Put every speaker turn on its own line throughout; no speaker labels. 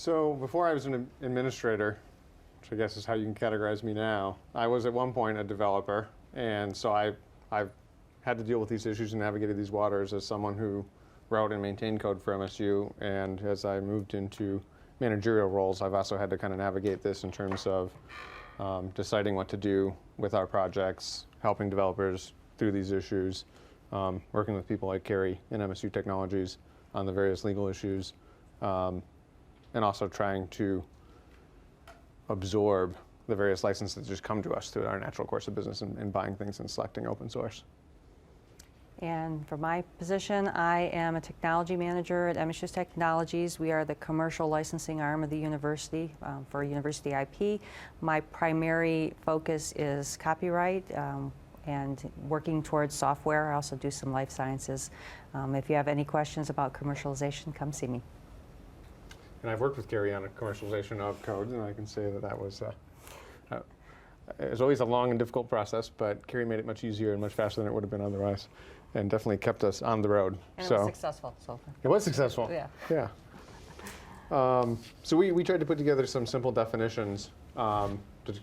So before I was an administrator, which I guess is how you can categorize me now, I was at one point a developer, and so I've had to deal with these issues and navigated these waters as someone who wrote and maintained code for MSU, and as I moved into managerial roles, I've also had to kind of navigate this in terms of deciding what to do with our projects, helping developers through these issues, working with people like Kari in MSU Technologies on the various legal issues, and also trying to absorb the various licenses that just come to us through our natural course of business and buying things and selecting open source.
And for my position, I am a technology manager at MSU Technologies. We are the commercial licensing arm of the university for university IP. My primary focus is copyright and working towards software. I also do some life sciences. If you have any questions about commercialization, come see me.
And I've worked with Kari on a commercialization of code, and I can say that was it was always a long and difficult process, but Kari made it much easier and much faster than it would have been otherwise, and definitely kept us on the road.
And it was successful. So.
It was successful.
Yeah.
Yeah. So we tried to put together some simple definitions to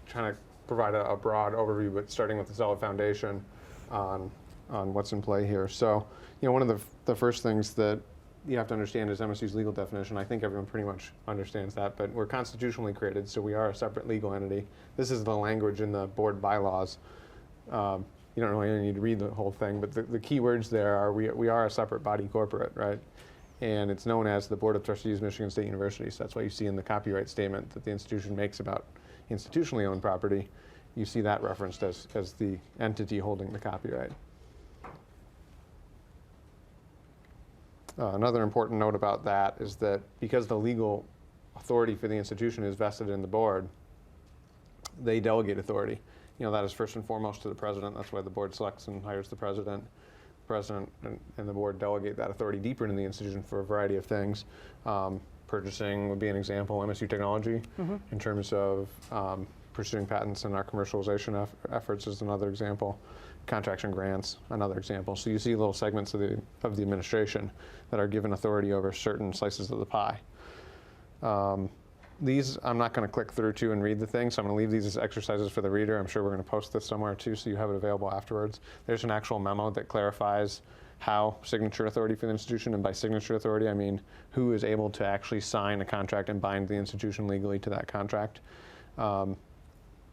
try to provide a broad overview, but starting with a solid foundation on what's in play here. So, one of the first things that you have to understand is MSU's legal definition. I think everyone pretty much understands that, but we're constitutionally created, so we are a separate legal entity. This is the language in the board bylaws. You don't really need to read the whole thing, but the key words there are we are a separate body corporate, right? And it's known as the Board of Trustees of Michigan State University. So that's why you see in the copyright statement that the institution makes about institutionally owned property, you see that referenced as the entity holding the copyright. Another important note about that is that because the legal authority for the institution is vested in the board, they delegate authority. That is first and foremost to the president. That's why the board selects and hires the president. The president and the board delegate that authority deeper into the institution for a variety of things. Purchasing would be an example. MSU Technology, in terms of pursuing patents and our commercialization efforts, is another example. Contracts and grants, another example. So you see little segments of the administration that are given authority over certain slices of the pie. These I'm not going to click through to and read the thing, so I'm going to leave these as exercises for the reader. I'm sure we're going to post this somewhere too, so you have it available afterwards. There's an actual memo that clarifies how signature authority for the institution, and by signature authority I mean who is able to actually sign a contract and bind the institution legally to that contract.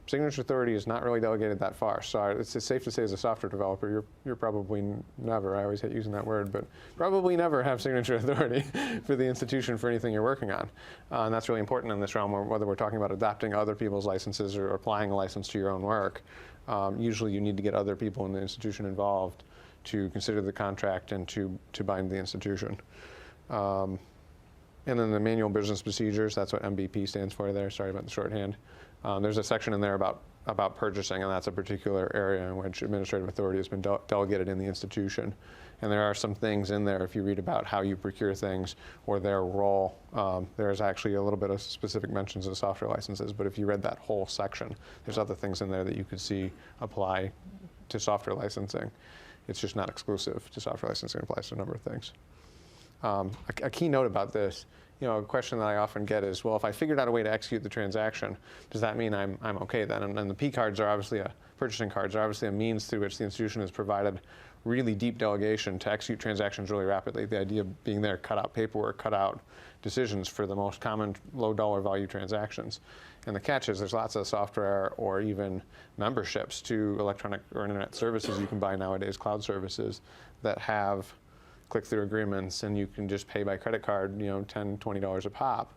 Signature authority is not really delegated that far. So it's safe to say as a software developer, you're probably never, I always hate using that word, but probably never have signature authority for the institution for anything you're working on. And that's really important in this realm, whether we're talking about adopting other people's licenses or applying a license to your own work. Usually you need to get other people in the institution involved to consider the contract and to bind the institution. And then the manual business procedures, that's what MBP stands for there, sorry about the shorthand. There's a section in there about purchasing, and that's a particular area in which administrative authority has been delegated in the institution. And there are some things in there, if you read about how you procure things or their role, there's actually a little bit of specific mentions of software licenses, but if you read that whole section, there's other things in there that you could see apply to software licensing. It's just not exclusive to software licensing, it applies to a number of things. A key note about this, a question that I often get is, well, if I figured out a way to execute the transaction, does that mean I'm okay then? And the P cards are obviously purchasing cards are obviously a means through which the institution has provided really deep delegation to execute transactions really rapidly. The idea being there, cut out paperwork, cut out decisions for the most common low dollar value transactions. And the catch is there's lots of software or even memberships to electronic or internet services you can buy nowadays, cloud services, that have click-through agreements, and you can just pay by credit card, $10, $20 a pop.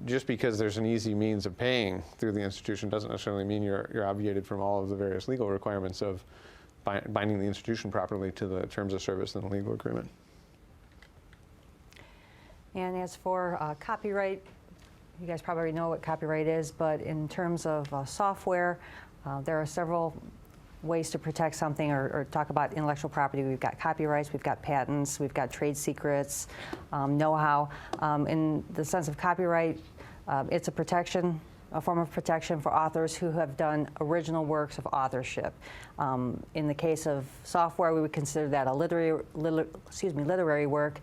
Just because there's an easy means of paying through the institution doesn't necessarily mean you're obviated from all of the various legal requirements of binding the institution properly to the terms of service in the legal agreement.
And as for copyright, you guys probably know what copyright is, but in terms of software, there are several ways to protect something or talk about intellectual property. We've got copyrights, we've got patents, we've got trade secrets, know-how. In the sense of copyright, it's a protection a form of protection for authors who have done original works of authorship. In the case of software, we would consider that a literary work.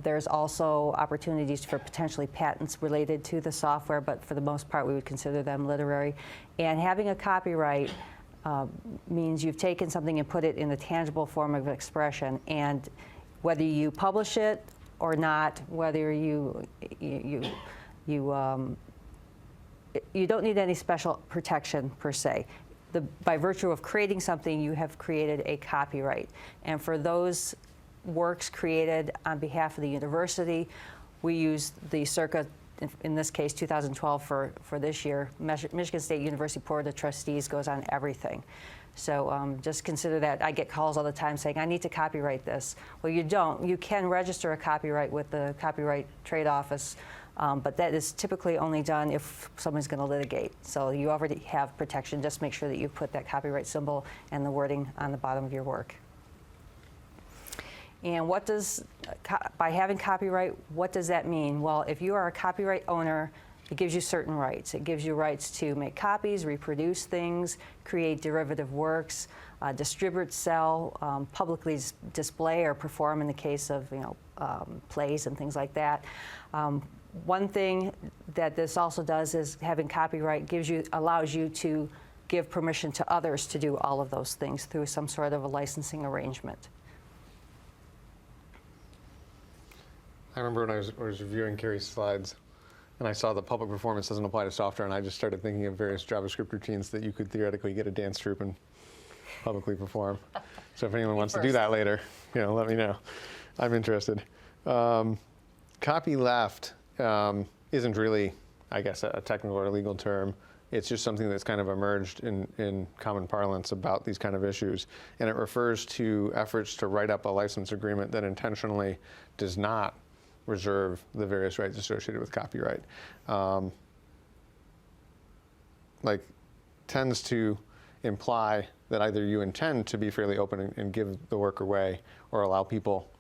There's also opportunities for potentially patents related to the software, but for the most part, we would consider them literary. And having a copyright means you've taken something and put it in a tangible form of expression, and whether you publish it or not, whether you don't need any special protection per se. By virtue of creating something, you have created a copyright. And for those works created on behalf of the university, we use the circa, in this case, 2012 for this year. Michigan State University Board of Trustees goes on everything. So just consider that. I get calls all the time saying, I need to copyright this. Well, you don't. You can register a copyright with the Copyright Trade Office, but that is typically only done if someone's going to litigate. So you already have protection. Just make sure that you put that copyright symbol and the wording on the bottom of your work. And what does, by having copyright, what does that mean? Well, if you are a copyright owner, it gives you certain rights. It gives you rights to make copies, reproduce things, create derivative works, distribute, sell, publicly display or perform in the case of plays and things like that. One thing that this also does is having copyright allows you to give permission to others to do all of those things through some sort of a licensing arrangement.
I remember when I was reviewing Kari's slides, and I saw the public performance doesn't apply to software, and I just started thinking of various JavaScript routines that you could theoretically get a dance troupe and publicly perform. So if anyone wants to do that later, let me know. I'm interested. Copyleft isn't really, I guess, a technical or legal term. It's just something that's kind of emerged in common parlance about these kind of issues. And it refers to efforts to write up a license agreement that intentionally does not reserve the various rights associated with copyright. Tends to imply that either you intend to be fairly open and give the work away, or allow people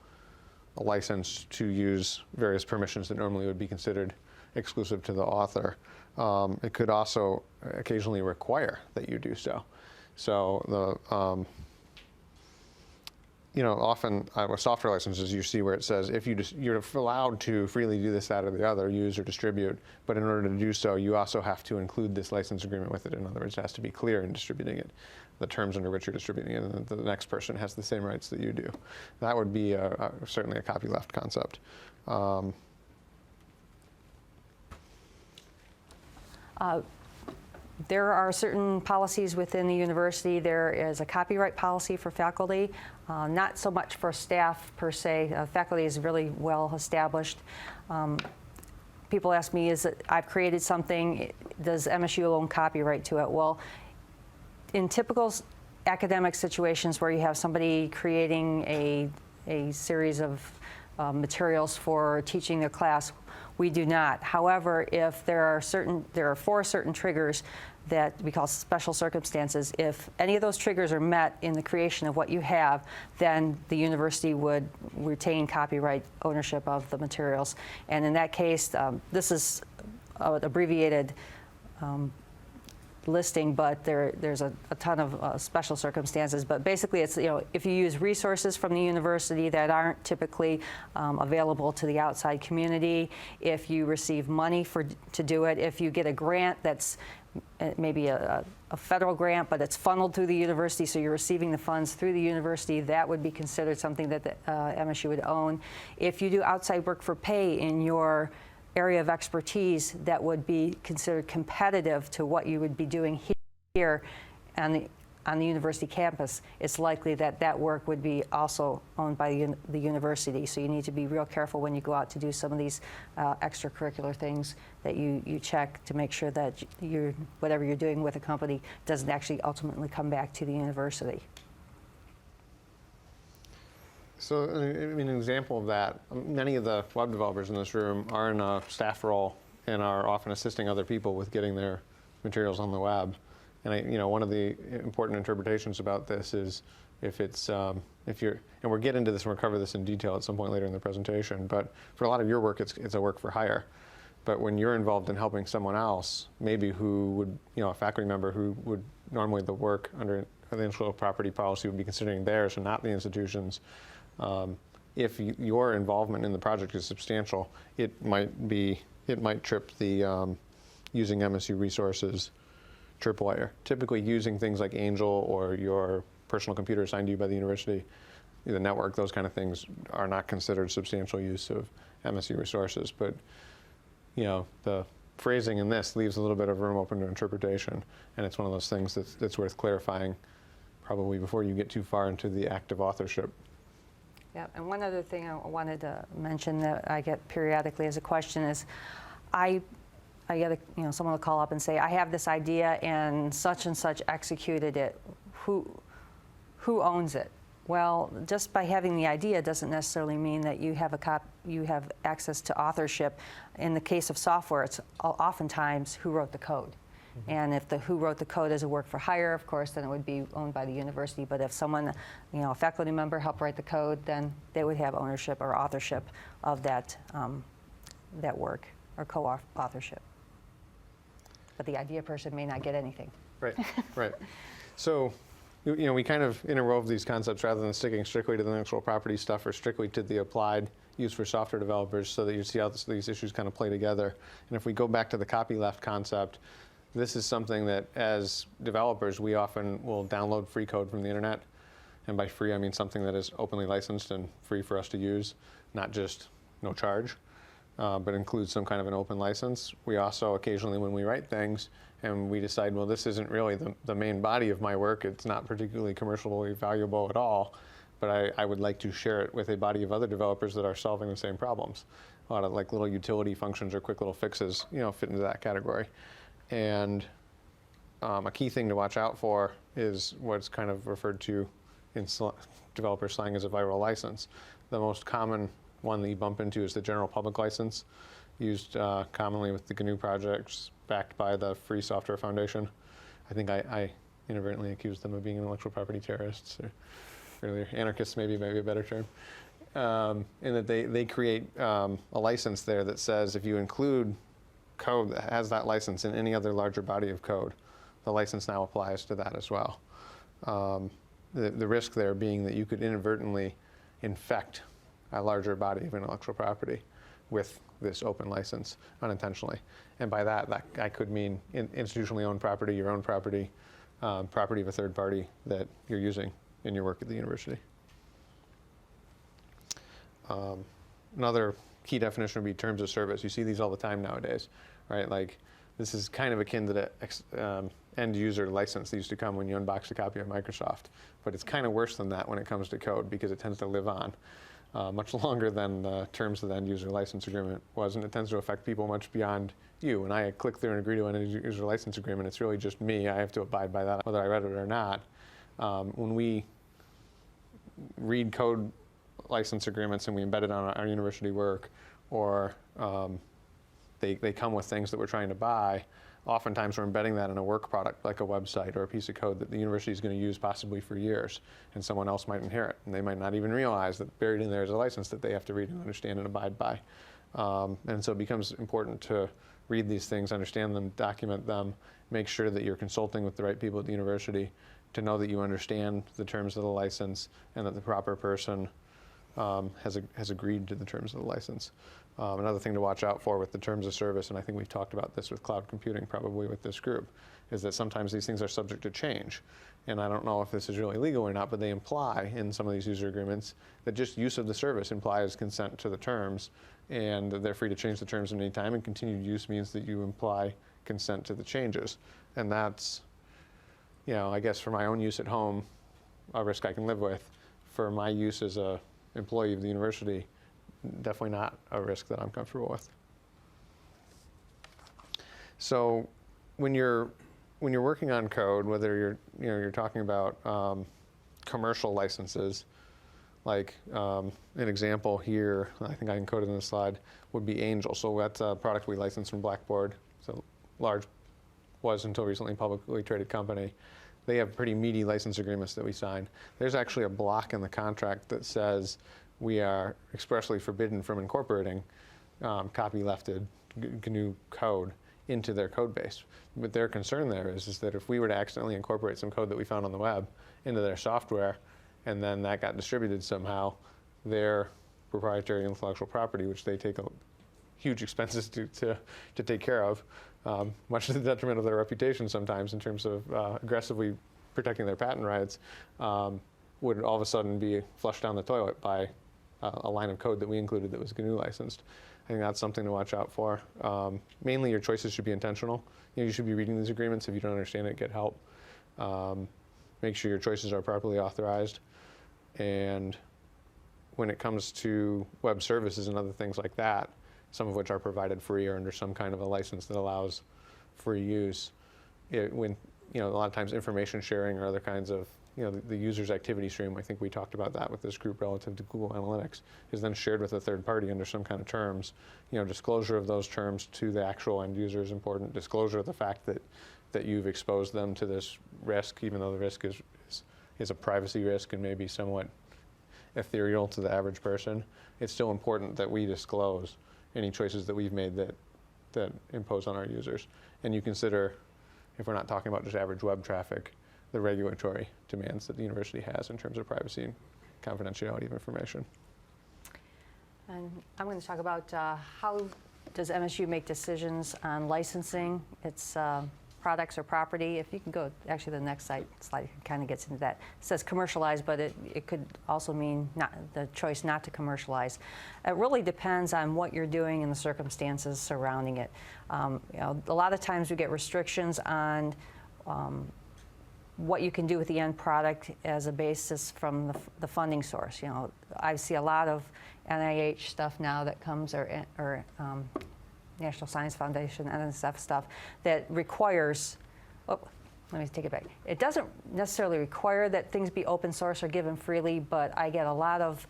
a license to use various permissions that normally would be considered exclusive to the author. It could also occasionally require that you do so. So often with software licenses, you see where it says if you're allowed to freely do this, that, or the other, use or distribute, but in order to do so, you also have to include this license agreement with it. In other words, it has to be clear in distributing it, the terms under which you're distributing it, and that the next person has the same rights that you do. That would be certainly a copyleft concept.
There are certain policies within the university. There is a copyright policy for faculty, not so much for staff per se. Faculty is really well established. People ask me, I've created something, does MSU own copyright to it? Well, in typical academic situations where you have somebody creating a series of materials for teaching their class, we do not. However, if there are 4 certain triggers that we call special circumstances. If any of those triggers are met in the creation of what you have, then the university would retain copyright ownership of the materials. And in that case, this is an abbreviated listing, but there's a ton of special circumstances. But basically, it's if you use resources from the university that aren't typically available to the outside community, if you receive money to do it, if you get a grant that's maybe a federal grant, but it's funneled through the university, so you're receiving the funds through the university, that would be considered something that the MSU would own. If you do outside work for pay in your area of expertise, that would be considered competitive to what you would be doing here on the university campus, it's likely that that work would be also owned by the university. So you need to be real careful when you go out to do some of these extracurricular things that you check to make sure that whatever you're doing with a company doesn't actually ultimately come back to the university.
So, an example of that, many of the web developers in this room are in a staff role and are often assisting other people with getting their materials on the web. And one of the important interpretations about this is if you're, and we'll get into this and we'll cover this in detail at some point later in the presentation, but for a lot of your work, it's a work for hire. But when you're involved in helping someone else, maybe who would, a faculty member who would normally the work under the intellectual property policy would be considering theirs and not the institution's, if your involvement in the project is substantial, it might trip the using MSU resources trip wire. Typically using things like Angel or your personal computer assigned to you by the university, the network, those kind of things are not considered substantial use of MSU resources. But the phrasing in this leaves a little bit of room open to interpretation, and it's one of those things that's worth clarifying probably before you get too far into the act of authorship.
Yeah, and one other thing I wanted to mention that I get periodically as a question is, I get someone will call up and say, I have this idea and such executed it. Who owns it? Well, just by having the idea doesn't necessarily mean that you have access to authorship. In the case of software, it's oftentimes who wrote the code. Mm-hmm. And if the who wrote the code is a work for hire, of course, then it would be owned by the university. But if someone, a faculty member helped write the code, then they would have ownership or authorship of that work or co-authorship. But the idea person may not get anything.
Right, right. So, we kind of interwove these concepts rather than sticking strictly to the intellectual property stuff or strictly to the applied use for software developers, so that you see how these issues kind of play together. And if we go back to the copyleft concept, this is something that as developers, we often will download free code from the internet. And by free, I mean something that is openly licensed and free for us to use, not just no charge, but includes some kind of an open license. We also occasionally, when we write things, and we decide, well, this isn't really the main body of my work, it's not particularly commercially valuable at all, but I would like to share it with a body of other developers that are solving the same problems. A lot of like little utility functions or quick little fixes, fit into that category. And a key thing to watch out for is what's kind of referred to in developer slang as a viral license. The most common one that you bump into is the general public license, used commonly with the GNU projects, backed by the Free Software Foundation. I think I inadvertently accused them of being intellectual property terrorists, or earlier anarchists maybe a better term. In that they create a license there that says if you include code that has that license in any other larger body of code, the license now applies to that as well. The risk there being that you could inadvertently infect a larger body of intellectual property with this open license unintentionally. And by that I could mean institutionally owned property, your own property, property of a third party that you're using in your work at the university. Another key definition would be terms of service. You see these all the time nowadays, right? Like this is kind of akin to the end user license that used to come when you unboxed a copy of Microsoft. But it's kind of worse than that when it comes to code because it tends to live on much longer than the terms of the end user license agreement was, and it tends to affect people much beyond you. When I click through and agree to an end user license agreement, it's really just me. I have to abide by that whether I read it or not. When we read code license agreements and we embed it on our university work, or they come with things that we're trying to buy, oftentimes we're embedding that in a work product like a website or a piece of code that the university is going to use possibly for years, and someone else might inherit, and they might not even realize that buried in there is a license that they have to read and understand and abide by. And so it becomes important to read these things, understand them, document them, make sure that you're consulting with the right people at the university to know that you understand the terms of the license and that the proper person has agreed to the terms of the license. Another thing to watch out for with the terms of service, and I think we've talked about this with cloud computing probably with this group, is that sometimes these things are subject to change. And I don't know if this is really legal or not, but they imply in some of these user agreements that just use of the service implies consent to the terms, and they're free to change the terms at any time, and continued use means that you imply consent to the changes. And that's, I guess for my own use at home, a risk I can live with. For my use as a employee of the university, definitely not a risk that I'm comfortable with. So when you're working on code, whether you're talking about commercial licenses, like an example here, I think I encoded in the slide, would be Angel. So that's a product we licensed from Blackboard. So was until recently publicly traded company. They have pretty meaty license agreements that we sign. There's actually a block in the contract that says we are expressly forbidden from incorporating copylefted GNU code into their code base. But their concern there is that if we were to accidentally incorporate some code that we found on the web into their software, and then that got distributed somehow, their proprietary intellectual property, which they take huge expenses to take care of, much to the detriment of their reputation sometimes in terms of aggressively protecting their patent rights, would all of a sudden be flushed down the toilet by a line of code that we included that was GNU licensed. I think that's something to watch out for. Mainly your choices should be intentional. You should be reading these agreements. If you don't understand it, get help. Make sure your choices are properly authorized. And when it comes to web services and other things like that, some of which are provided free or under some kind of a license that allows free use, when a lot of times information sharing or other kinds of the user's activity stream, I think we talked about that with this group relative to Google Analytics, is then shared with a third party under some kind of terms. Disclosure of those terms to the actual end user is important. Disclosure of the fact that you've exposed them to this risk, even though the risk is a privacy risk and maybe somewhat ethereal to the average person. It's still important that we disclose any choices that we've made that impose on our users. And you consider, if we're not talking about just average web traffic, the regulatory demands that the university has in terms of privacy and confidentiality of information.
And I'm going to talk about how does MSU make decisions on licensing its products or property. If you can go, actually the next slide kind of gets into that. It says commercialize, but it could also mean the choice not to commercialize. It really depends on what you're doing and the circumstances surrounding it. A lot of times we get restrictions on what you can do with the end product as a basis from the funding source. I see a lot of NIH stuff now that comes, or National Science Foundation, NSF stuff, that requires, let me take it back. It doesn't necessarily require that things be open source or given freely, but I get a lot of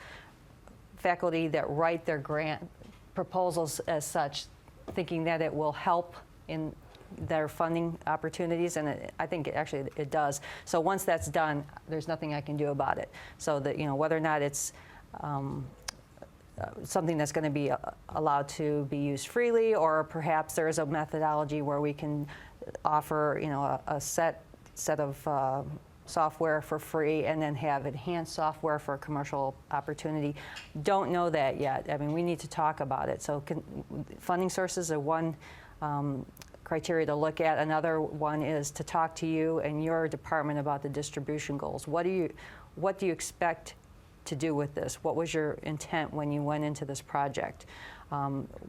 faculty that write their grant proposals as such, thinking that it will help in their funding opportunities, and I think it does. So once that's done, there's nothing I can do about it. So that whether or not it's something that's going to be allowed to be used freely, or perhaps there is a methodology where we can offer a set of software for free and then have enhanced software for a commercial opportunity. Don't know that yet. I mean, we need to talk about it. So funding sources are one criteria to look at. Another one is to talk to you and your department about the distribution goals. What do you expect to do with this? What was your intent when you went into this project?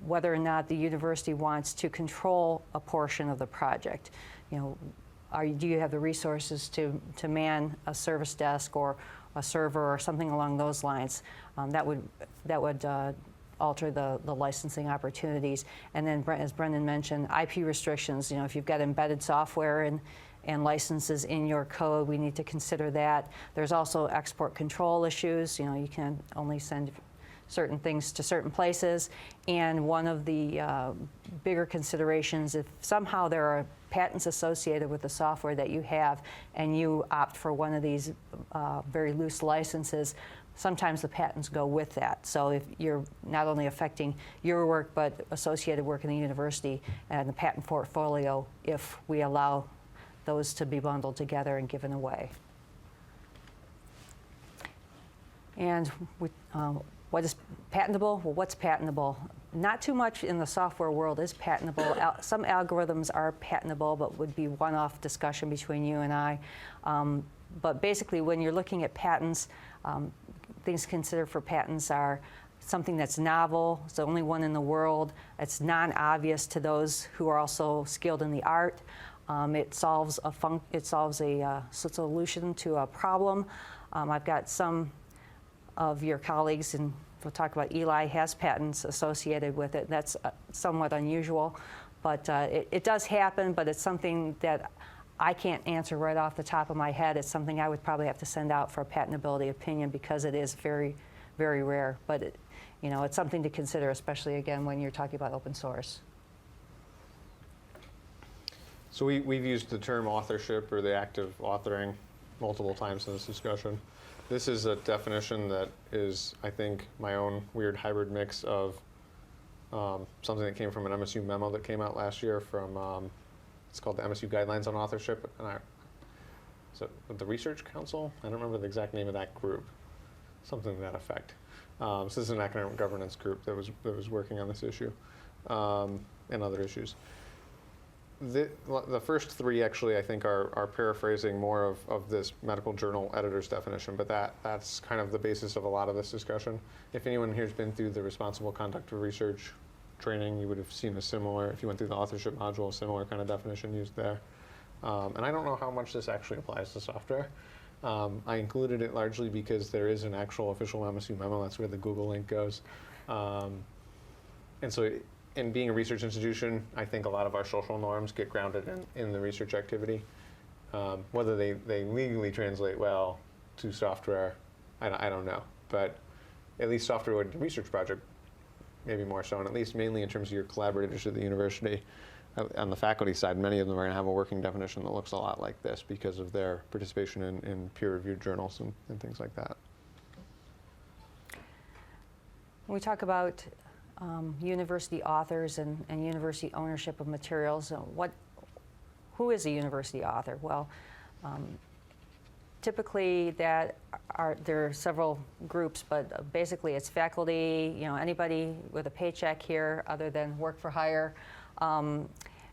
Whether or not the university wants to control a portion of the project. Do you have the resources to man a service desk or a server or something along those lines? That would alter the licensing opportunities. And then, as Brendan mentioned, IP restrictions. If you've got embedded software and licenses in your code, we need to consider that. There's also export control issues. You can only send certain things to certain places. And one of the bigger considerations, if somehow there are patents associated with the software that you have and you opt for one of these very loose licenses, sometimes the patents go with that. So if you're not only affecting your work, but associated work in the university and the patent portfolio, if we allow those to be bundled together and given away. And what is patentable? Well, what's patentable? Not too much in the software world is patentable. Some algorithms are patentable, but would be one-off discussion between you and I. But basically, when you're looking at patents, things considered for patents are something that's novel, it's the only one in the world, it's non-obvious to those who are also skilled in the art. It solves a solution to a problem. I've got some of your colleagues, and we'll talk about Eli, has patents associated with it. That's somewhat unusual, but it does happen, but it's something that I can't answer right off the top of my head. It's something I would probably have to send out for a patentability opinion because it is very, very rare. But it's something to consider, especially again when you're talking about open source.
So we've used the term authorship or the act of authoring multiple times in this discussion. This is a definition that is, I think, my own weird hybrid mix of something that came from an MSU memo that came out last year from, it's called the MSU Guidelines on Authorship, and so the Research Council? I don't remember the exact name of that group. Something to that effect. So this is an academic governance group that was working on this issue and other issues. The first three actually, I think, are paraphrasing more of this medical journal editor's definition, but that's kind of the basis of a lot of this discussion. If anyone here's been through the responsible conduct of research training, you would have seen a similar, if you went through the authorship module, a similar kind of definition used there. And I don't know how much this actually applies to software. I included it largely because there is an actual official MSU memo. That's where the Google link goes. And so in being a research institution, I think a lot of our social norms get grounded in the research activity. Whether they legally translate well to software, I don't know. But at least software research project, maybe more so, and at least mainly in terms of your collaborators at the university. On the faculty side, many of them are going to have a working definition that looks a lot like this because of their participation in peer-reviewed journals and things like that.
When we talk about university authors and university ownership of materials, who is a university author? Well, typically there are several groups, but basically it's faculty, anybody with a paycheck here other than work for hire.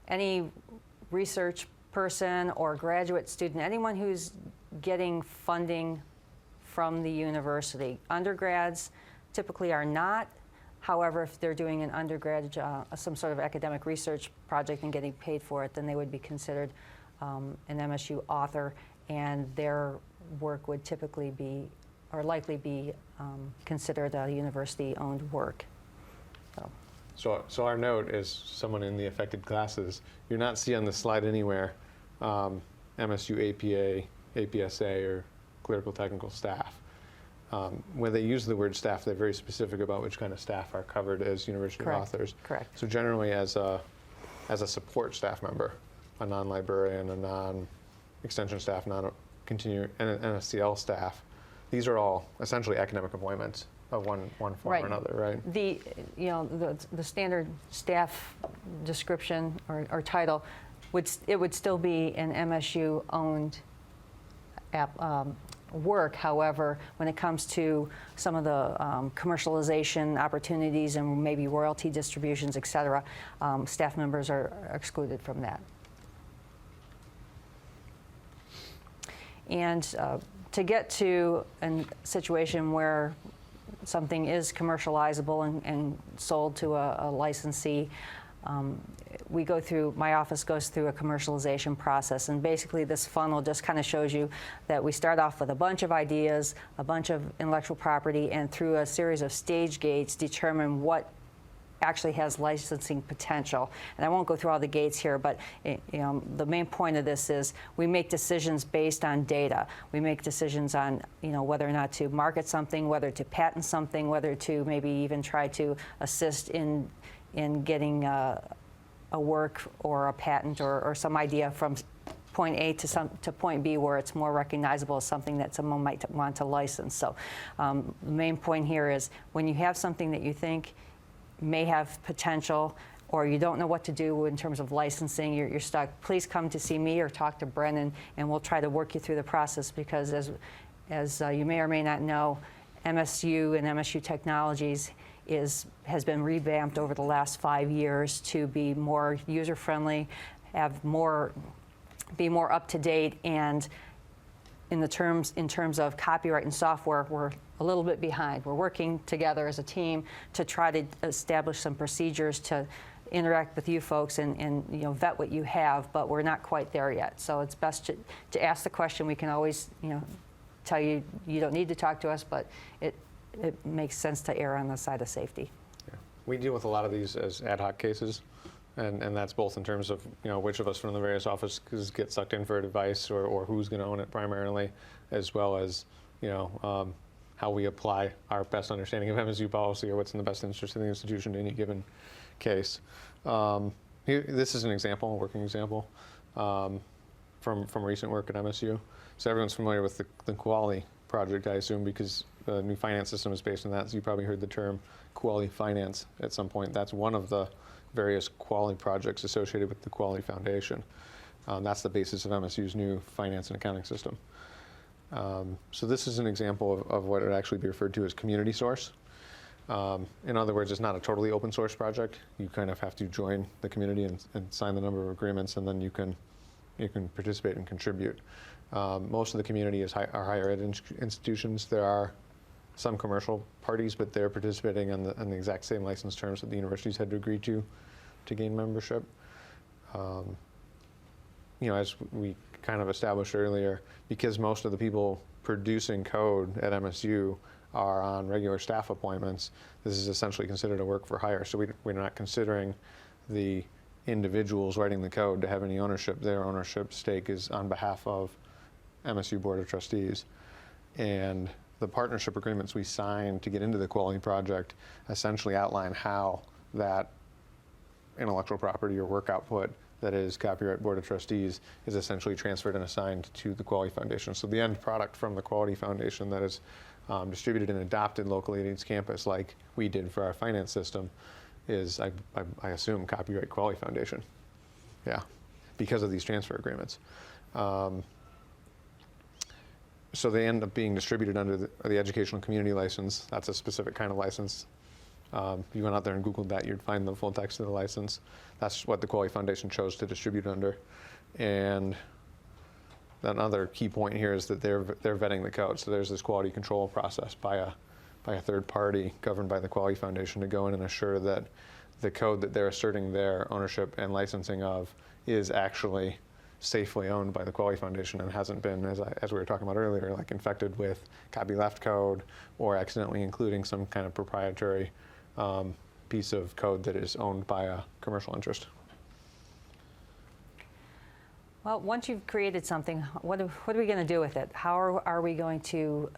Any research person or graduate student, anyone who's getting funding from the university. Undergrads typically are not. However, if they're doing an undergrad, some sort of academic research project and getting paid for it, then they would be considered an MSU author, and their work would typically be, or likely be, considered a university-owned work.
So our note is someone in the affected classes. You'll not see on the slide anywhere MSU APA, APSA, or clerical technical staff. When they use the word staff, they're very specific about which kind of staff are covered as university authors.
Correct.
So generally as a support staff member, a non-librarian, a non-extension staff, non-continuing, and an NSCL staff, these are all essentially academic appointments of one form or another, right?
The standard staff description or title would still be an MSU-owned work. However, when it comes to some of the commercialization opportunities and maybe royalty distributions, et cetera, staff members are excluded from that. And to get to a situation where something is commercializable and sold to a licensee, my office goes through a commercialization process, and basically this funnel just kind of shows you that we start off with a bunch of ideas, a bunch of intellectual property, and through a series of stage gates determine what actually has licensing potential. And I won't go through all the gates here, but the main point of this is we make decisions based on data. We make decisions on whether or not to market something, whether to patent something, whether to maybe even try to assist in getting a work or a patent or some idea from point A to point B where it's more recognizable as something that someone might want to license. So the main point here is when you have something that you think may have potential or you don't know what to do in terms of licensing, you're stuck, please come to see me or talk to Brennan, and we'll try to work you through the process, because as you may or may not know, MSU and MSU Technologies has been revamped over the last 5 years to be more user-friendly, be more up-to-date, and in terms of copyright and software, we're a little bit behind. We're working together as a team to try to establish some procedures to interact with you folks and vet what you have, but we're not quite there yet. So it's best to ask the question. We can always tell you you don't need to talk to us, but it makes sense to err on the side of safety.
Yeah. We deal with a lot of these as ad hoc cases. And that's both in terms of which of us from the various offices get sucked in for advice or who's going to own it primarily, as well as how we apply our best understanding of MSU policy or what's in the best interest of the institution in any given case. This is an example, a working example from recent work at MSU. So everyone's familiar with the Quali project, I assume, because the new finance system is based on that. So you probably heard the term quality finance at some point. That's one of the various quality projects associated with the Quality Foundation. That's the basis of MSU's new finance and accounting system. So this is an example of what would actually be referred to as community source. In other words, it's not a totally open source project. You kind of have to join the community and sign the number of agreements, and then you can participate and contribute. Most of the community are higher ed institutions. There are some commercial parties, but they're participating on the exact same license terms that the universities had to agree to gain membership. As we kind of established earlier, because most of the people producing code at MSU are on regular staff appointments, this is essentially considered a work for hire. So we're not considering the individuals writing the code to have any ownership. Their ownership stake is on behalf of MSU Board of Trustees. And the partnership agreements we signed to get into the quality project essentially outline how that intellectual property or work output that is copyright Board of Trustees is essentially transferred and assigned to the Quality Foundation. So the end product from the Quality Foundation that is distributed and adopted locally at each campus, like we did for our finance system, is, I assume, copyright Quality Foundation. Yeah, because of these transfer agreements. So they end up being distributed under the Educational Community License. That's a specific kind of license. If you went out there and Googled that, you'd find the full text of the license. That's what the Quality Foundation chose to distribute under. And another key point here is that they're vetting the code. So there's this quality control process by a third party governed by the Quality Foundation to go in and assure that the code that they're asserting their ownership and licensing of is actually safely owned by the Quality Foundation and hasn't been, as we were talking about earlier, like infected with copyleft code or accidentally including some kind of proprietary piece of code that is owned by a commercial interest.
Well, once you've created something, what are we going to do with it? How are we going to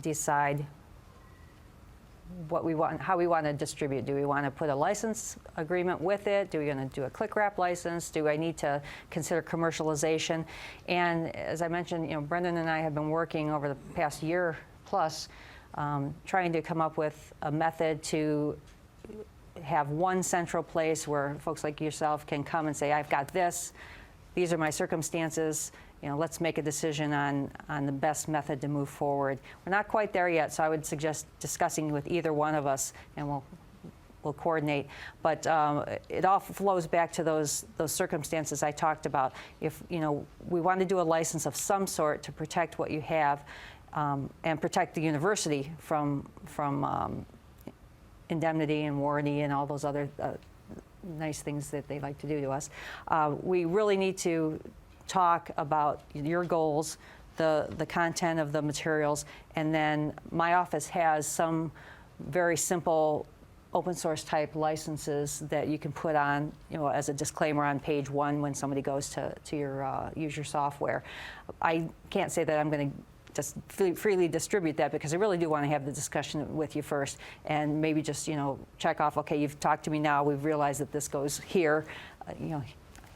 decide what we want, how we want to distribute? Do we want to put a license agreement with it? Do we want to do a click wrap license? Do I need to consider commercialization? And as I mentioned, Brendan and I have been working over the past year plus trying to come up with a method to have one central place where folks like yourself can come and say, I've got this, these are my circumstances, let's make a decision on the best method to move forward. We're not quite there yet, so I would suggest discussing with either one of us, and we'll coordinate. But it all flows back to those circumstances I talked about. If we want to do a license of some sort to protect what you have, and protect the university from indemnity and warranty and all those other nice things that they like to do to us. We really need to talk about your goals, the content of the materials, and then my office has some very simple open source type licenses that you can put on, as a disclaimer on page 1 when somebody goes to your use your software. I can't say that I'm going to just freely distribute that because I really do want to have the discussion with you first and maybe just check off, okay, you've talked to me now, we've realized that this goes here,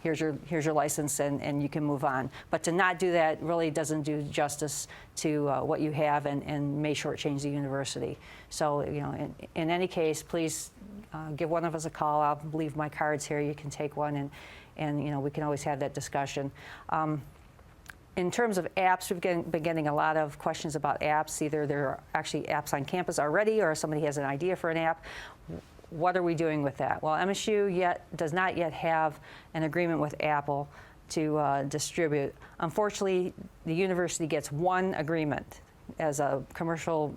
here's your license and you can move on. But to not do that really doesn't do justice to what you have and may shortchange the university. So in any case, please give one of us a call. I'll leave my cards here, you can take one and we can always have that discussion. In terms of apps, we've been getting a lot of questions about apps. Either there are actually apps on campus already or somebody has an idea for an app. What are we doing with that? Well, MSU does not yet have an agreement with Apple to distribute. Unfortunately, the university gets one agreement as a commercial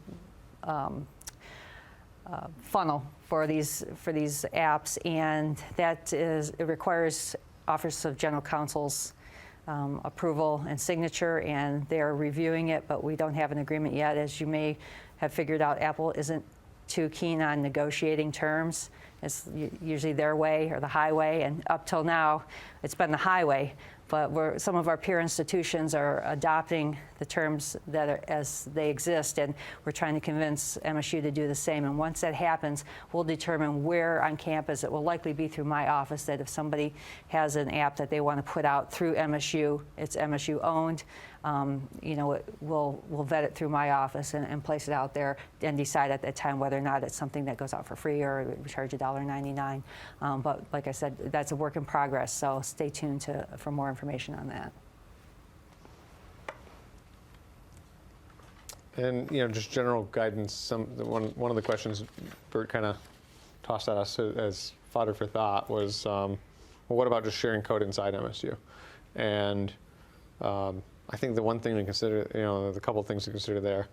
funnel for these apps, and it requires Office of General Counsel's approval and signature, and they're reviewing it, but we don't have an agreement yet. As you may have figured out, Apple isn't too keen on negotiating terms. It's usually their way or the highway, and up till now, it's been the highway. but some of our peer institutions are adopting the terms that are as they exist, and we're trying to convince MSU to do the same. And once that happens, we'll determine where on campus. It will likely be through my office, that if somebody has an app that they want to put out through MSU, it's MSU owned. We'll vet it through my office and place it out there and decide at that time whether or not it's something that goes out for free or we charge $1.99. But like I said, that's a work in progress, so stay tuned for more information on that.
And just general guidance. One of the questions Bert kind of tossed at us as fodder for thought was, well, what about just sharing code inside MSU? And I think the one thing to consider, the couple of things to consider there,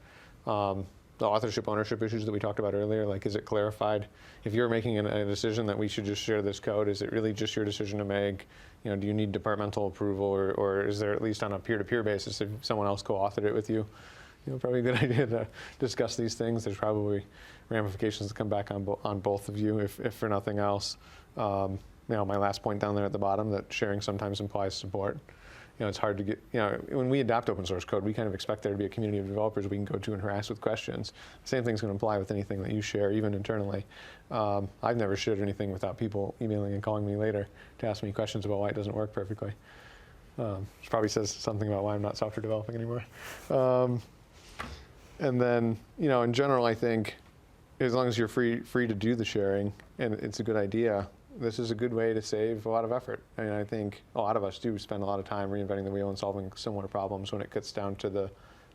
the authorship ownership issues that we talked about earlier, like is it clarified? If you're making a decision that we should just share this code, is it really just your decision to make? Do you need departmental approval, or is there at least on a peer-to-peer basis if someone else co-authored it with you? Probably a good idea to discuss these things. There's probably ramifications that come back on both of you, if for nothing else. My last point down there at the bottom, that sharing sometimes implies support. It's hard to get, when we adopt open source code, we kind of expect there to be a community of developers we can go to and harass with questions. The same thing's going to apply with anything that you share, even internally. I've never shared anything without people emailing and calling me later to ask me questions about why it doesn't work perfectly. Which probably says something about why I'm not software developing anymore. And then, in general, I think as long as you're free to do the sharing and it's a good idea, this is a good way to save a lot of effort. I think a lot of us do spend a lot of time reinventing the wheel and solving similar problems when it gets down to the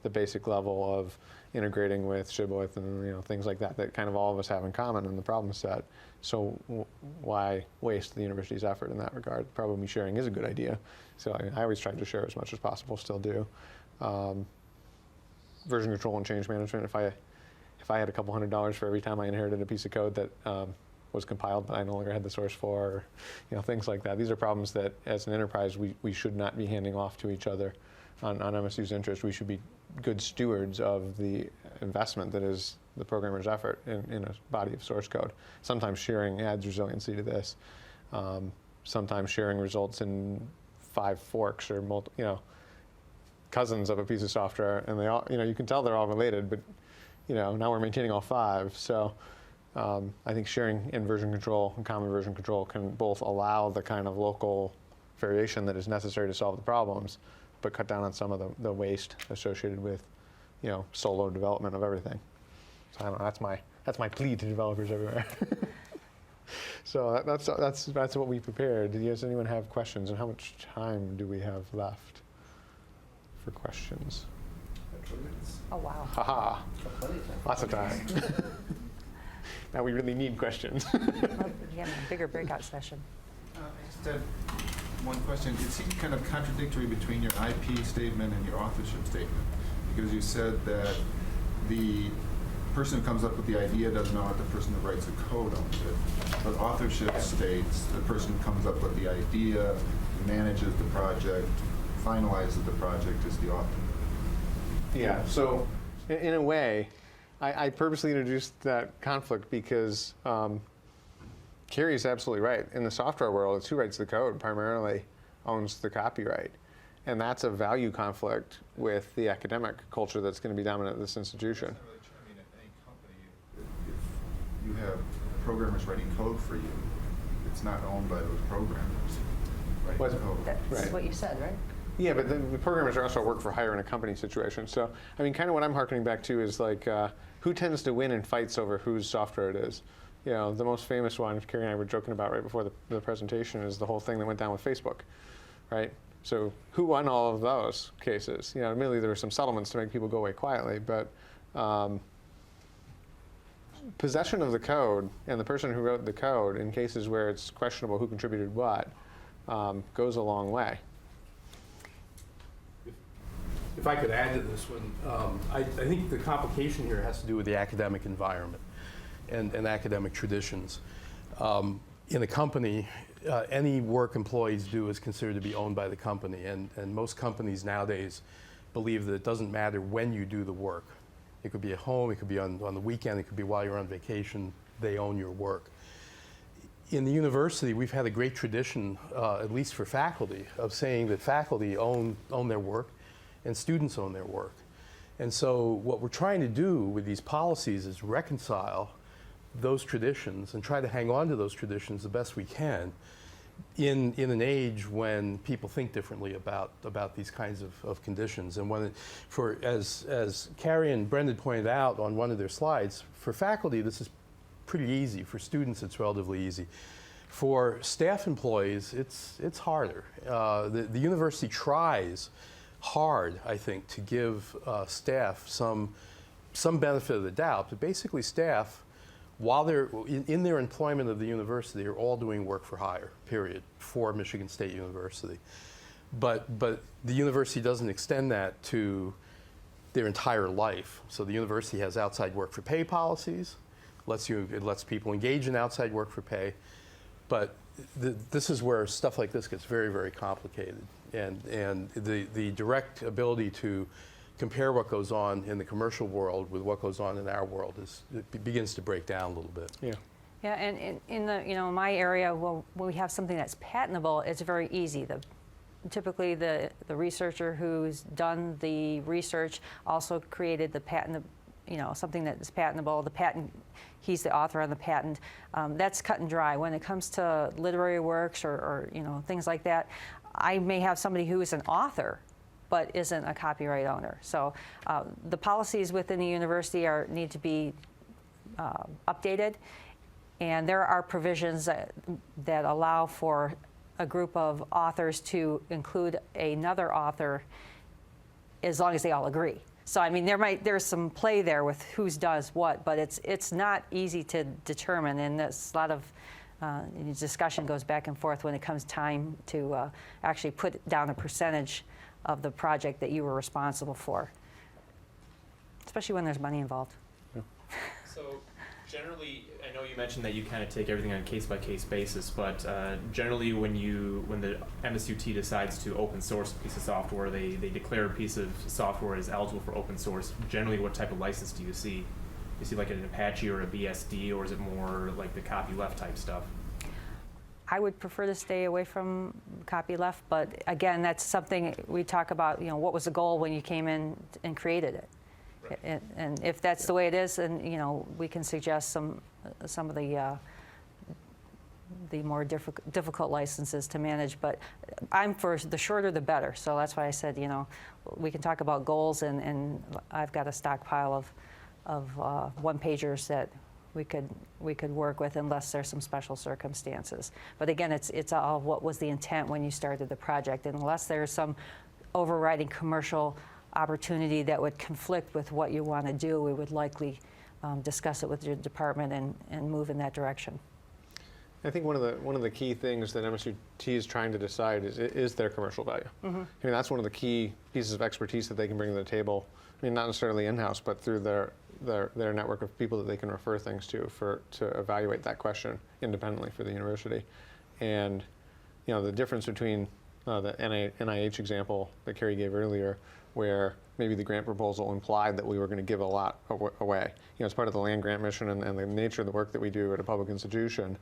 basic level of integrating with Shibboleth and things like that kind of all of us have in common in the problem set. So why waste the university's effort in that regard? Problem sharing is a good idea. So I always try to share as much as possible, still do. Version control and change management. If I had a couple $100 for every time I inherited a piece of code that was compiled but I no longer had the source for, or, things like that. These are problems that, as an enterprise, we should not be handing off to each other on MSU's interest. We should be good stewards of the investment that is the programmer's effort in a body of source code. Sometimes sharing adds resiliency to this. Sometimes sharing results in 5 forks or cousins of a piece of software, and they all, you can tell they're all related, but now we're maintaining all 5. So I think sharing in version control and common version control can both allow the kind of local variation that is necessary to solve the problems, but cut down on some of the waste associated with, solo development of everything. So I don't know. That's my plea to developers everywhere. So that's what we prepared. Does anyone have questions? And how much time do we have left for questions?
Oh, wow.
Haha. Lots of time. Now we really need questions.
Yeah, a bigger breakout session.
I just had one question. It seems kind of contradictory between your IP statement and your authorship statement, because you said that the person who comes up with the idea doesn't own it, the person who writes the code owns it. But authorship states the person who comes up with the idea, manages the project, finalizes the project is the author.
Yeah, so in a way, I purposely introduced that conflict because Kari is absolutely right. In the software world, it's who writes the code primarily owns the copyright. And that's a value conflict with the academic culture that's going to be dominant at this institution.
That's not really true. I mean, at any company, if you have programmers writing code for you, it's not owned by those programmers writing code.
That's what you said, right?
Yeah, but the programmers are also at work for hire in a company situation. So, I mean, kind of what I'm harkening back to is like, who tends to win in fights over whose software it is? The most famous one, Kari and I were joking about right before the presentation, is the whole thing that went down with Facebook, right? So, who won all of those cases? Admittedly, there were some settlements to make people go away quietly, but possession of the code and the person who wrote the code in cases where it's questionable who contributed what goes a long way.
If I could add to this one, I think the complication here has to do with the academic environment and academic traditions. In a company, any work employees do is considered to be owned by the company, and most companies nowadays believe that it doesn't matter when you do the work. It could be at home, it could be on the weekend, it could be while you're on vacation, they own your work. in the university, we've had a great tradition, at least for faculty, of saying that faculty own their work and students own their work. And so what we're trying to do with these policies is reconcile those traditions and try to hang on to those traditions the best we can in an age when people think differently about these kinds of conditions. And when as Kari and Brendan pointed out on one of their slides, for faculty this is pretty easy. For students it's relatively easy. For staff employees it's harder. The university tries hard, I think, to give staff some benefit of the doubt, but basically staff, while they're in their employment of the university, are all doing work for hire, period, for Michigan State University. But the university doesn't extend that to their entire life. So the university has outside work for pay policies, it lets people engage in outside work for pay, but this is where stuff like this gets very, very complicated. And the direct ability to compare what goes on in the commercial world with what goes on in our world it begins to break down a little bit.
Yeah.
Yeah, and in the my area, when we have something that's patentable, it's very easy. Typically, the researcher who's done the research also created the patent, something that is patentable. The patent, he's the author on the patent. That's cut and dry. When it comes to literary works or things like that, I may have somebody who is an author but isn't a copyright owner. So the policies within the university need to be updated, and there are provisions that allow for a group of authors to include another author as long as they all agree. So I mean, there's some play there with who does what, but it's not easy to determine, and there's a lot of discussion goes back and forth when it comes time to actually put down a percentage of the project that you were responsible for, especially when there's money involved.
Yeah.
So generally, I know you mentioned that you kind of take everything on a case-by-case basis, but generally when the MSUT decides to open source a piece of software, they declare a piece of software as eligible for open source. Generally, what type of license do you see? Do you see like an Apache or a BSD, or is it more like the copyleft type stuff?
I would prefer to stay away from copyleft, but again, that's something we talk about, what was the goal when you came in and created it? Right. And if that's the way it is, then, we can suggest some of the more difficult licenses to manage, but I'm for the shorter the better. So that's why I said, we can talk about goals, and I've got a stockpile of one-pagers that we could work with unless there's some special circumstances. But again, it's all what was the intent when you started the project. And unless there's some overriding commercial opportunity that would conflict with what you want to do, we would likely discuss it with your department and move in that direction.
I think one of the key things that MSUT is trying to decide is their commercial value. Mm-hmm. I mean, that's one of the key pieces of expertise that they can bring to the table. I mean, not necessarily in-house, but through their network of people that they can refer things to evaluate that question independently for the university. And the difference between the NIH example that Kari gave earlier, where maybe the grant proposal implied that we were going to give a lot away. As part of the land grant mission and the nature of the work that we do at a public institution,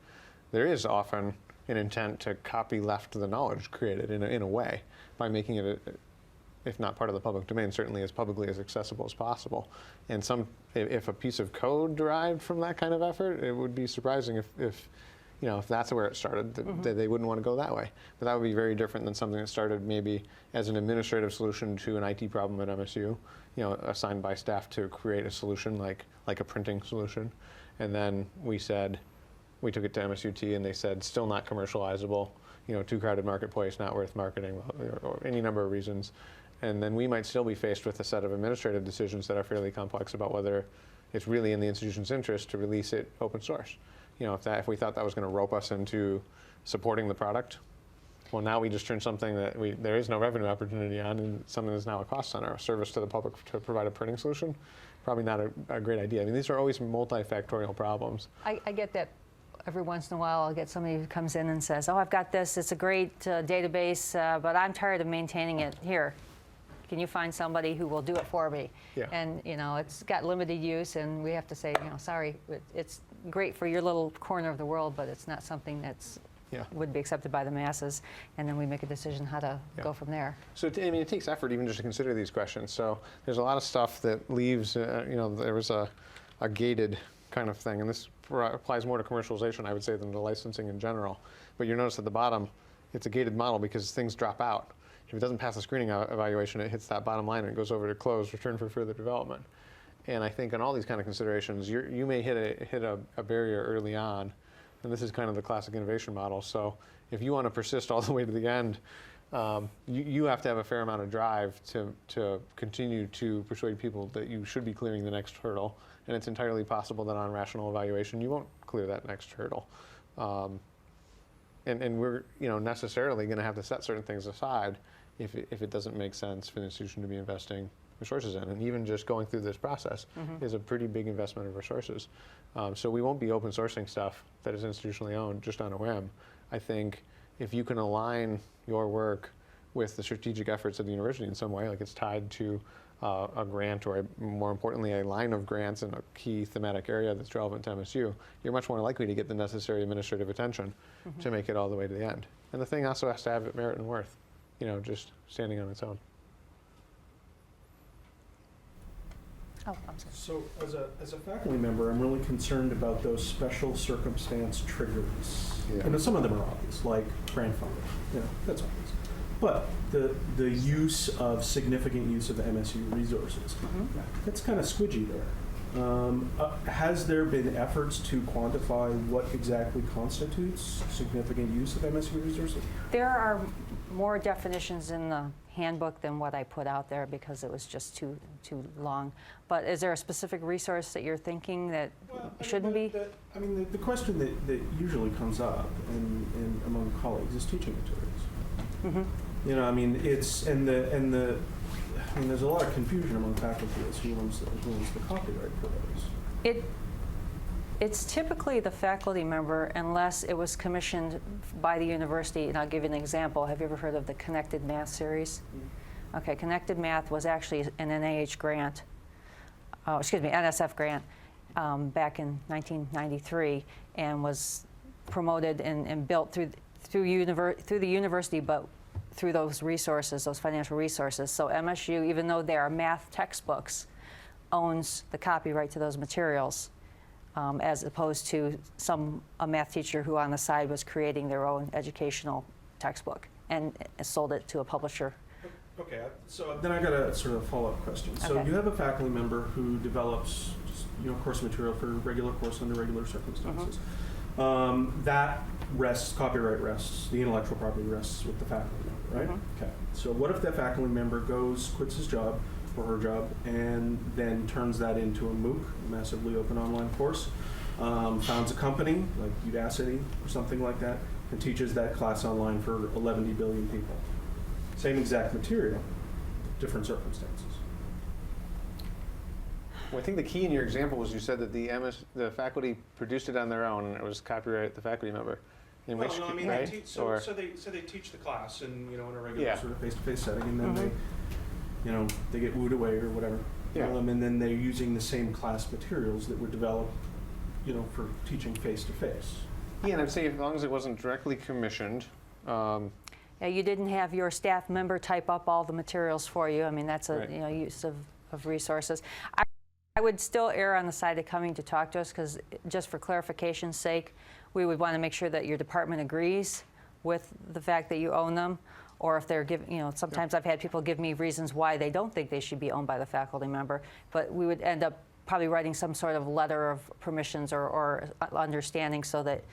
there is often an intent to copyleft the knowledge created in a way by making it if not part of the public domain, certainly as publicly as accessible as possible. And if a piece of code derived from that kind of effort, it would be surprising if that's where it started, that they wouldn't want to go that way. But that would be very different than something that started maybe as an administrative solution to an IT problem at MSU, assigned by staff to create a solution like a printing solution. And then we took it to MSUT and they said, still not commercializable, too crowded marketplace, not worth marketing, or any number of reasons. And then we might still be faced with a set of administrative decisions that are fairly complex about whether it's really in the institution's interest to release it open source. If we thought that was going to rope us into supporting the product, well, now we just turned something that there is no revenue opportunity on, and something that's now a cost center, a service to the public to provide a printing solution. Probably not a great idea. I mean, these are always multifactorial problems.
I get that. Every once in a while, I'll get somebody who comes in and says, "Oh, I've got this. It's a great database, but I'm tired of maintaining it. Here, can you find somebody who will do it for me?"
Yeah.
And it's got limited use, and we have to say, sorry, great for your little corner of the world, but it's not something that's
Yeah.
would be accepted by the masses, and then we make a decision how to
Yeah.
go from there.
So, I mean, it takes effort even just to consider these questions. So there's a lot of stuff that leaves, there was a gated kind of thing, and this applies more to commercialization, I would say, than to licensing in general. But you notice at the bottom, it's a gated model because things drop out. If it doesn't pass the screening evaluation, it hits that bottom line and it goes over to close, return for further development. And I think on all these kind of considerations, you may hit a barrier early on, and this is kind of the classic innovation model. So if you want to persist all the way to the end, you have to have a fair amount of drive to continue to persuade people that you should be clearing the next hurdle. And it's entirely possible that on rational evaluation, you won't clear that next hurdle. And we're necessarily going to have to set certain things aside if it doesn't make sense for the institution to be investing resources in. And even just going through this process is a pretty big investment of resources. So we won't be open sourcing stuff that is institutionally owned just on a whim. I think if you can align your work with the strategic efforts of the university in some way, like it's tied to a grant or more importantly a line of grants in a key thematic area that's relevant to MSU, you're much more likely to get the necessary administrative attention to make it all the way to the end. And the thing also has to have merit and worth, just standing on its own.
Oh, I'm sorry.
So as a faculty member, I'm really concerned about those special circumstance triggers.
Yeah.
Some of them are obvious, like grant funding. That's obvious. But the use of significant use of MSU resources, that's kind of squidgy there. Has there been efforts to quantify what exactly constitutes significant use of MSU resources?
There are more definitions in the handbook than what I put out there because it was just too long. But is there a specific resource that you're thinking that shouldn't be?
The question that usually comes up and among colleagues is teaching materials. There's a lot of confusion among faculty as who owns the copyright for those.
It's typically the faculty member unless it was commissioned by the university, and I'll give you an example. Have you ever heard of the Connected Math series? Okay, Connected Math was actually an NSF grant back in 1993 and was promoted and built through the university, but through those resources, those financial resources. So MSU, even though they are math textbooks, owns the copyright to those materials, as opposed to a math teacher who on the side was creating their own educational textbook and sold it to a publisher.
Okay, so then I got a sort of follow-up question. So
Okay.
you have a faculty member who develops course material for regular course under regular circumstances. That copyright rests, the intellectual property rests with the faculty member, right? Okay. So what if that faculty member quits his job or her job and then turns that into a MOOC, a massively open online course, founds a company like Udacity or something like that, and teaches that class online for 11 billion people? Same exact material, different circumstances.
Well, I think the key in your example was you said that the faculty produced it on their own and it was copyright the faculty member. In which, right?
They teach the class in in a regular
Yeah.
sort of face-to-face setting, and then they get wooed away or whatever.
Yeah.
And then they're using the same class materials that were developed, for teaching face-to-face.
Yeah, and I'd say as long as it wasn't directly commissioned.
You didn't have your staff member type up all the materials for you. I mean, that's a
Right.
Use of resources. I would still err on the side of coming to talk to us because just for clarification's sake, we would want to make sure that your department agrees with the fact that you own them, or if they're giving, sometimes I've had people give me reasons why they don't think they should be owned by the faculty member, but we would end up probably writing some sort of letter of permissions or understanding so that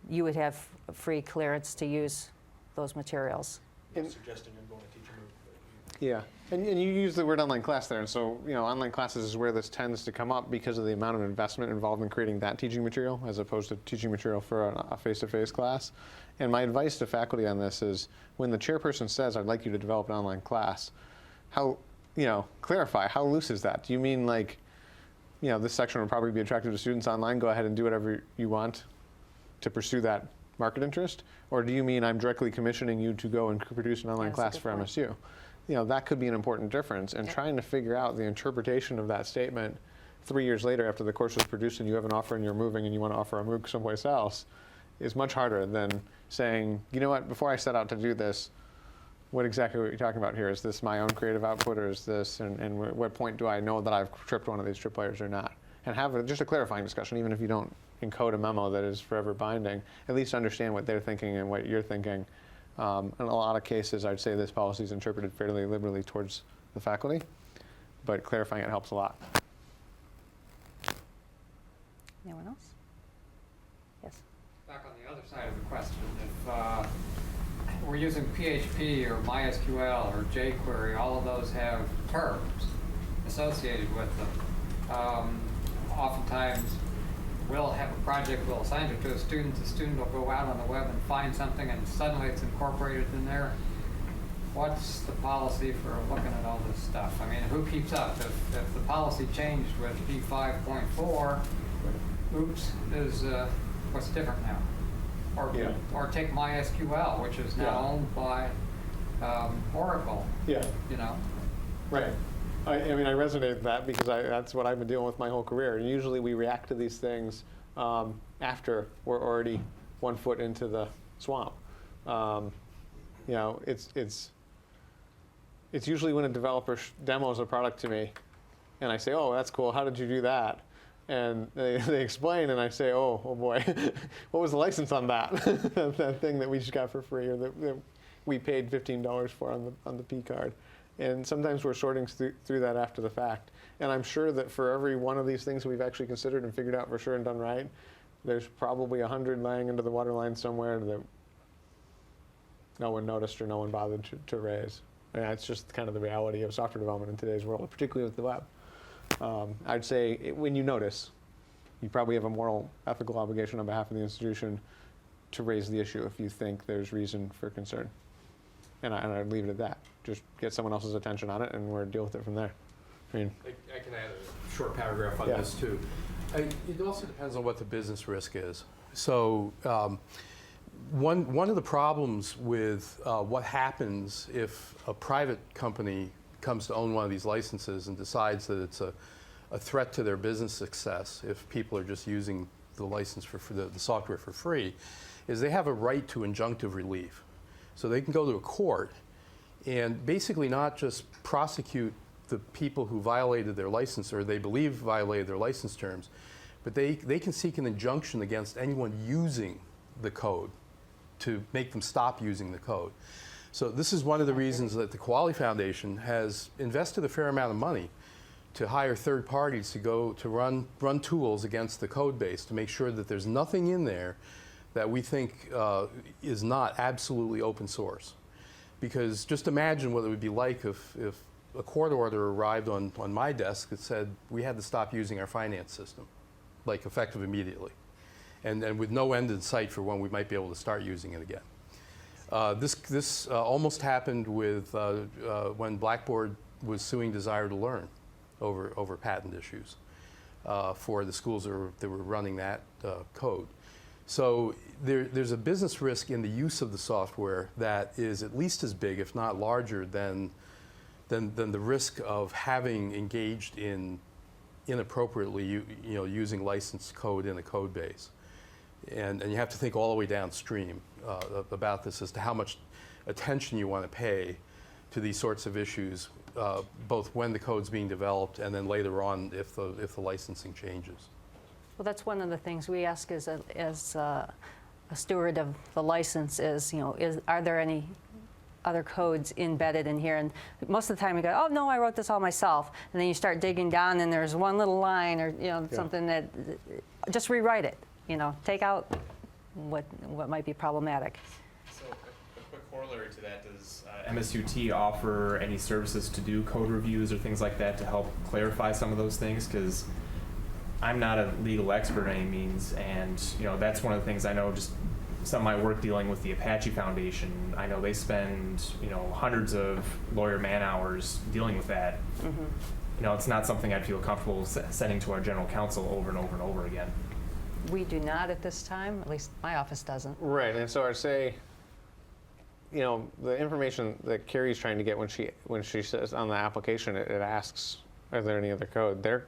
you would have free clearance to use those materials.
Suggesting I'm going to teach a MOOC.
Yeah, and you use the word online class there, and so online classes is where this tends to come up because of the amount of investment involved in creating that teaching material as opposed to teaching material for a face-to-face class. And my advice to faculty on this is when the chairperson says, "I'd like you to develop an online class," clarify how loose is that? Do you mean like, this section would probably be attractive to students online, go ahead and do whatever you want to pursue that market interest? Or do you mean I'm directly commissioning you to go and produce an online class for MSU? That could be an important difference, and trying to figure out the interpretation of that statement 3 years later after the course was produced and you have an offer and you're moving and you want to offer a MOOC someplace else is much harder than saying, you know what, before I set out to do this, what exactly are you talking about here? Is this my own creative output, or is this, and what point do I know that I've tripped one of these tripwires or not? And have just a clarifying discussion, even if you don't encode a memo that is forever binding, at least understand what they're thinking and what you're thinking. In a lot of cases, I'd say this policy is interpreted fairly liberally towards the faculty, but clarifying it helps a lot.
Anyone else? Yes.
Back on the other side of the question, if we're using PHP or MySQL or jQuery, all of those have terms associated with them. Oftentimes, we'll have a project, we'll assign it to a student, the student will go out on the web and find something, and suddenly it's incorporated in there. What's the policy for looking at all this stuff? I mean, who keeps up? If the policy changed with P5.4, oops, is what's different now? Or take MySQL, which is now owned by Oracle.
Yeah.
You know.
Right. I mean, I resonate with that because that's what I've been dealing with my whole career. And usually we react to these things after we're already 1 foot into the swamp. You know, it's usually when a developer demos a product to me, and I say, "Oh, that's cool. How did you do that?" And they explain, and I say, "Oh boy, what was the license on that? That thing that we just got for free, or that we paid $15 for on the P card." And sometimes we're sorting through that after the fact. And I'm sure that for every one of these things we've actually considered and figured out for sure and done right, there's probably 100 laying under the waterline somewhere that no one noticed or no one bothered to raise. And it's just kind of the reality of software development in today's world, particularly with the web. I'd say when you notice, you probably have a moral, ethical obligation on behalf of the institution to raise the issue if you think there's reason for concern. And I'd leave it at that. Just get someone else's attention on it, and we'll deal with it from there. I mean,
I can add a short paragraph on this too. It also depends on what the business risk is. So one of the problems with what happens if a private company comes to own one of these licenses and decides that it's a threat to their business success if people are just using the license for the software for free, is they have a right to injunctive relief. So they can go to a court and basically not just prosecute the people who violated their license or they believe violated their license terms, but they can seek an injunction against anyone using the code to make them stop using the code. So this is one of the reasons that the Quality Foundation has invested a fair amount of money to hire third parties to go to run tools against the code base to make sure that there's nothing in there that we think is not absolutely open source. Because just imagine what it would be like if a court order arrived on my desk that said we had to stop using our finance system, like effective immediately, and with no end in sight for when we might be able to start using it again. This almost happened with when Blackboard was suing Desire to Learn over patent issues for the schools that were running that code. So there's a business risk in the use of the software that is at least as big, if not larger, than the risk of having engaged in inappropriately using licensed code in a code base. And you have to think all the way downstream about this as to how much attention you want to pay to these sorts of issues, both when the code's being developed and then later on if the licensing changes.
Well, that's one of the things we ask as a steward of the license is, are there any other codes embedded in here? And most of the time we go, oh no, I wrote this all myself. And then you start digging down and there's one little line or something that, just rewrite it. Take out what might be problematic.
So a quick corollary to that, does MSUT offer any services to do code reviews or things like that to help clarify some of those things? Because I'm not a legal expert by any means, and that's one of the things I know. Just some of my work dealing with the Apache Foundation, I know they spend hundreds of lawyer man hours dealing with that. Mm-hmm. It's not something I'd feel comfortable sending to our general counsel over and over and over again.
We do not at this time. At least my office doesn't.
right, and so I'd say, the information that Kari's trying to get when she says on the application, it asks, are there any other code? They're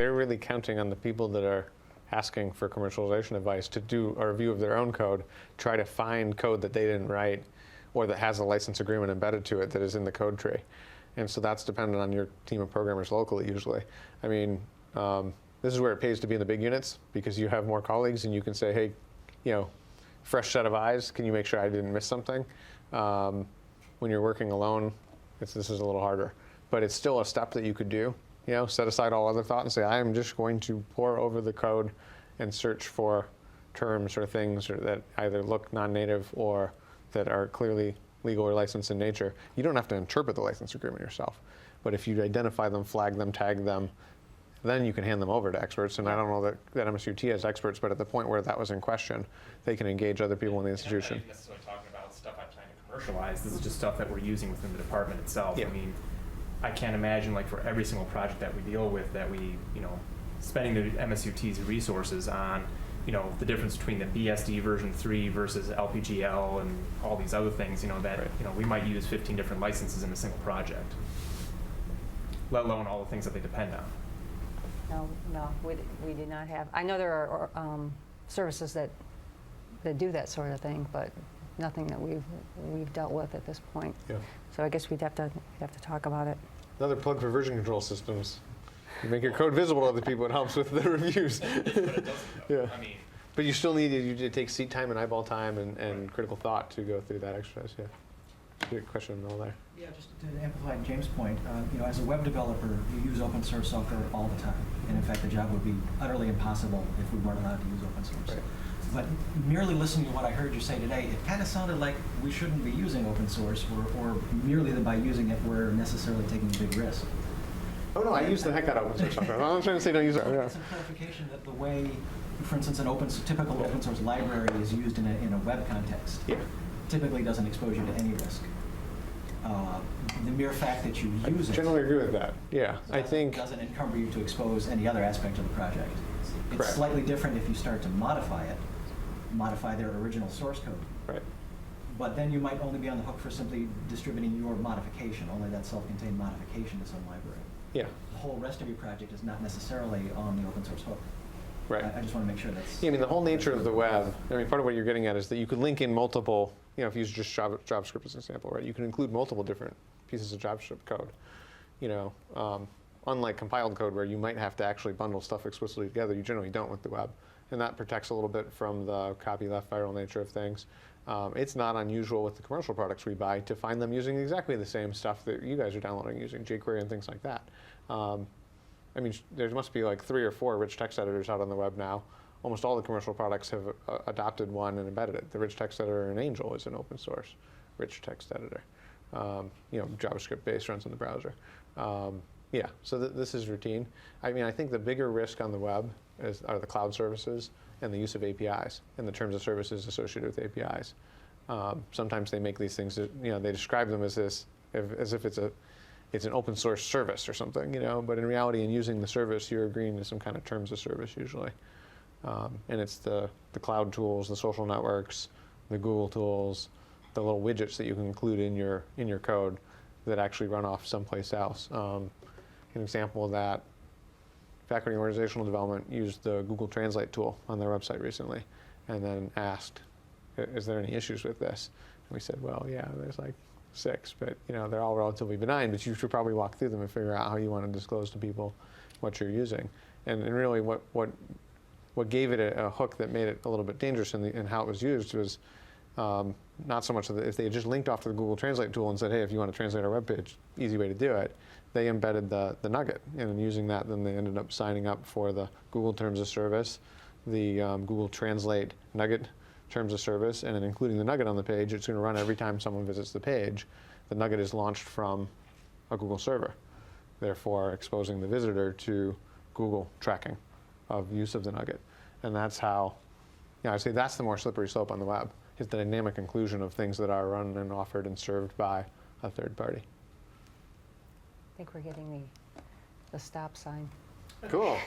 they're really counting on the people that are asking for commercialization advice to do a review of their own code, try to find code that they didn't write or that has a license agreement embedded to it that is in the code tree. And so that's dependent on your team of programmers locally usually. I mean, this is where it pays to be in the big units because you have more colleagues and you can say, hey, you know, fresh set of eyes, can you make sure I didn't miss something? When you're working alone, this is a little harder. But it's still a step that you could do. You know, set aside all other thought and say, I am just going to pore over the code and search for terms or things that either look non-native or that are clearly legal or licensed in nature. You don't have to interpret the license agreement yourself. But if you identify them, flag them, tag them, then you can hand them over to experts. And I don't know that MSUT has experts, but at the point where that was in question, they can engage other people in the institution.
I'm not even necessarily talking about stuff I'm trying to commercialize. This is just stuff that we're using within the department itself.
Yeah.
I mean, I can't imagine like for every single project that we deal with that we, you know, spending the MSUT's resources on, you know, the difference between the BSD version 3 versus LPGL and all these other things, you know, that, you know, we might use 15 different licenses in a single project, let alone all the things that they depend on.
No, we do not have. I know there are services that do that sort of thing, but nothing that we've dealt with at this point.
Yeah.
So I guess we'd have to talk about it.
Another plug for version control systems. You make your code visible to other people, it helps with the reviews.
But it doesn't, though.
Yeah.
I mean,
But you still need you to take seat time and eyeball time and critical thought to go through that exercise, yeah. Good question in the middle there.
Yeah, just to amplify James' point, you know, as a web developer, you use open source software all the time. And in fact, the job would be utterly impossible if we weren't allowed to use open source.
Right.
But merely listening to what I heard you say today, it kind of sounded like we shouldn't be using open source, or merely that by using it, we're necessarily taking a big risk.
Oh no, I use the heck out of open source software. I'm not trying to say don't use it. Yeah.
Some clarification that the way, for instance, typical open source library is used in a web context,
Yeah.
typically doesn't expose you to any risk. The mere fact that you use it
Generally agree with that. Yeah, I think.
doesn't encumber you to expose any other aspect of the project. It's
Correct.
slightly different if you start to modify their original source code.
Right.
But then you might only be on the hook for simply distributing your modification, only that self-contained modification to some library.
Yeah.
The whole rest of your project is not necessarily on the open source hook.
Right.
I just want to make sure that's...
Yeah, I mean, the whole nature of the web, I mean, part of what you're getting at is that you could link in multiple, you know, if you use just JavaScript as an example, right? You can include multiple different pieces of JavaScript code. You know, unlike compiled code where you might have to actually bundle stuff explicitly together, you generally don't with the web. And that protects a little bit from the copyleft viral nature of things. It's not unusual with the commercial products we buy to find them using exactly the same stuff that you guys are downloading using jQuery and things like that. I mean, there must be like 3 or 4 rich text editors out on the web now. Almost all the commercial products have adopted one and embedded it. The rich text editor in Angel is an open source rich text editor. You know, JavaScript based, runs in the browser. Yeah, so this is routine. I mean, I think the bigger risk on the web are the cloud services and the use of APIs and the terms of services associated with APIs. Sometimes they make these things, you know, they describe them as if it's an open source service or something, you know, but in reality, in using the service, you're agreeing to some kind of terms of service usually. And it's the cloud tools, the social networks, the Google tools, the little widgets that you can include in your code that actually run off someplace else. An example of that, faculty in organizational development used the Google Translate tool on their website recently and then asked, is there any issues with this? And we said, well, yeah, there's like 6, but you know, they're all relatively benign, but you should probably walk through them and figure out how you want to disclose to people what you're using. And really what gave it a hook that made it a little bit dangerous in how it was used was not so much that if they had just linked off to the Google Translate tool and said, hey, if you want to translate our web page, easy way to do it, they embedded the nugget. And in using that, then they ended up signing up for the Google Terms of Service, the Google Translate Nugget Terms of Service, and then including the nugget on the page, it's going to run every time someone visits the page. The nugget is launched from a Google server, therefore exposing the visitor to Google tracking of use of the nugget. And that's how, you know, I'd say that's the more slippery slope on the web, is the dynamic inclusion of things that are run and offered and served by a third party.
I think we're getting the stop sign.
Cool.